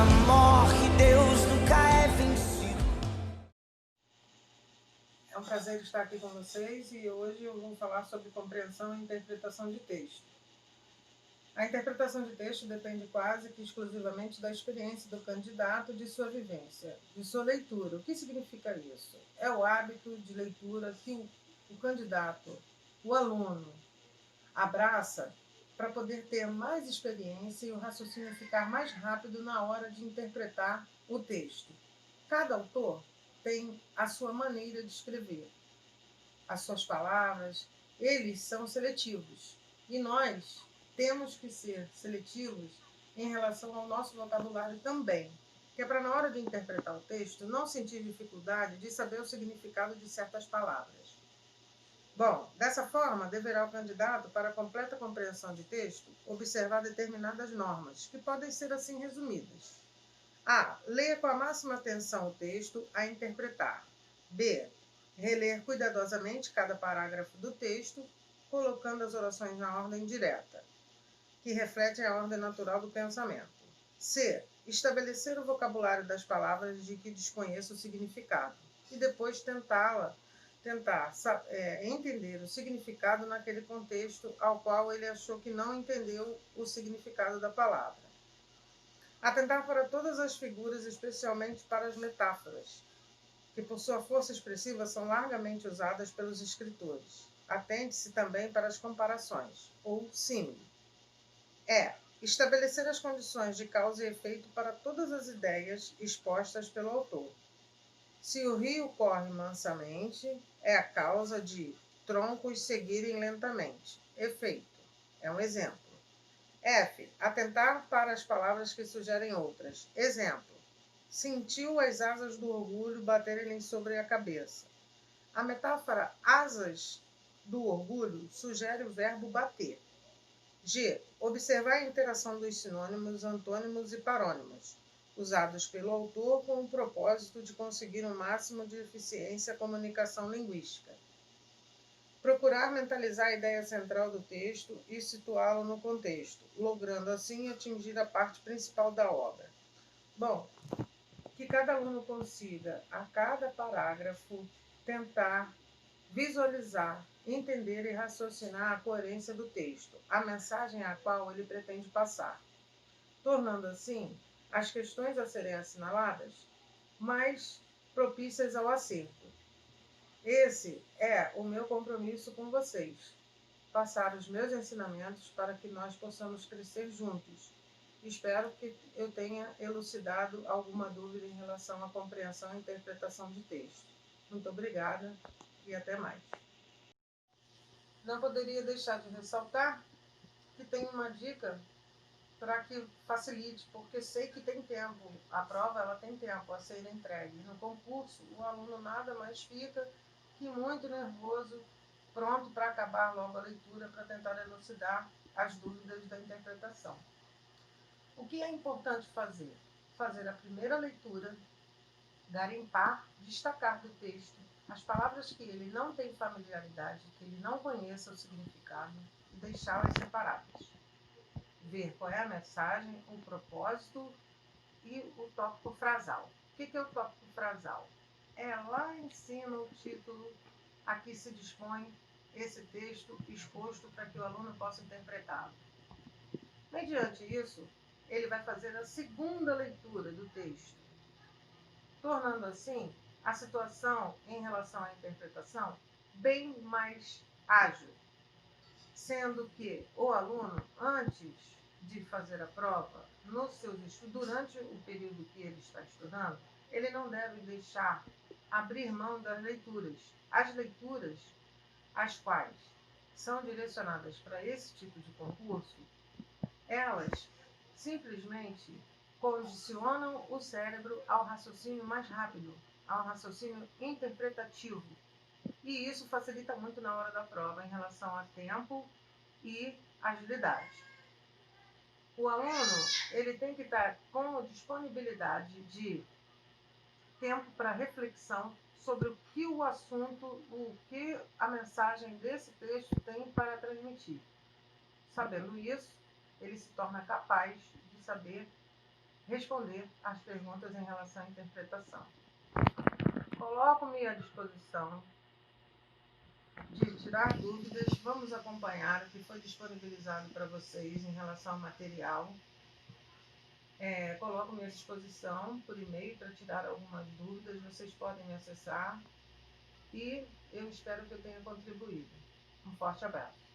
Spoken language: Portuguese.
morre, Deus nunca é vencido. É um prazer estar aqui com vocês e hoje eu vou falar sobre compreensão e interpretação de texto. A interpretação de texto depende quase que exclusivamente da experiência do candidato, de sua vivência, de sua leitura. O que significa isso? É o hábito de leitura que o candidato, o aluno, abraça para poder ter mais experiência e o raciocínio ficar mais rápido na hora de interpretar o texto. Cada autor tem a sua maneira de escrever, as suas palavras, eles são seletivos. E nós temos que ser seletivos em relação ao nosso vocabulário também, que é para na hora de interpretar o texto não sentir dificuldade de saber o significado de certas palavras. Bom, dessa forma, deverá o candidato, para a completa compreensão de texto, observar determinadas normas, que podem ser assim resumidas. A. Leia com a máxima atenção o texto a interpretar. B. Reler cuidadosamente cada parágrafo do texto, colocando as orações na ordem direta, que refletem a ordem natural do pensamento. C. Estabelecer o vocabulário das palavras de que desconheça o significado e depois tentar entender o significado naquele contexto ao qual ele achou que não entendeu o significado da palavra. Atentar para todas as figuras, especialmente para as metáforas, que por sua força expressiva são largamente usadas pelos escritores. Atente-se também para as comparações, ou símile. Estabelecer as condições de causa e efeito para todas as ideias expostas pelo autor. Se o rio corre mansamente, é a causa de troncos seguirem lentamente. Efeito. É um exemplo. F. Atentar para as palavras que sugerem outras. Exemplo. Sentiu as asas do orgulho baterem-lhe sobre a cabeça. A metáfora asas do orgulho sugere o verbo bater. G. Observar a interação dos sinônimos, antônimos e parônimos, usados pelo autor com o propósito de conseguir um máximo de eficiência à comunicação linguística. Procurar mentalizar a ideia central do texto e situá-lo no contexto, logrando assim atingir a parte principal da obra. Bom, que cada aluno consiga, a cada parágrafo, tentar visualizar, entender e raciocinar a coerência do texto, a mensagem a qual ele pretende passar, tornando assim as questões a serem assinaladas mais propícias ao acerto. Esse é o meu compromisso com vocês, passar os meus ensinamentos para que nós possamos crescer juntos. Espero que eu tenha elucidado alguma dúvida em relação à compreensão e interpretação de texto. Muito obrigada e até mais. Não poderia deixar de ressaltar que tem uma dica para que facilite, porque sei que tem tempo, a prova ela tem tempo a ser entregue. No concurso, o aluno nada mais fica que muito nervoso, pronto para acabar logo a leitura, para tentar elucidar as dúvidas da interpretação. O que é importante fazer? Fazer a primeira leitura, garimpar, destacar do texto as palavras que ele não tem familiaridade, que ele não conheça o significado, e deixá-las separadas. Ver qual é a mensagem, o propósito e o tópico frasal. O que é o tópico frasal? É lá em cima o título a que se dispõe esse texto exposto para que o aluno possa interpretá-lo. Mediante isso, ele vai fazer a segunda leitura do texto, tornando assim a situação em relação à interpretação bem mais ágil, sendo que o aluno, antes de fazer a prova, nos seus estudos, durante o período que ele está estudando, ele não deve deixar abrir mão das leituras. As leituras, as quais são direcionadas para esse tipo de concurso, elas simplesmente condicionam o cérebro ao raciocínio mais rápido, ao raciocínio interpretativo. E isso facilita muito na hora da prova em relação a tempo e agilidade. O aluno ele tem que estar com disponibilidade de tempo para reflexão sobre o que o assunto, o que a mensagem desse texto tem para transmitir. Sabendo isso, ele se torna capaz de saber responder às perguntas em relação à interpretação. Coloco-me à disposição de tirar dúvidas. Vamos acompanhar o que foi disponibilizado para vocês em relação ao material. Coloco-me à disposição por e-mail para tirar algumas dúvidas. Vocês podem me acessar e eu espero que eu tenha contribuído. Um forte abraço.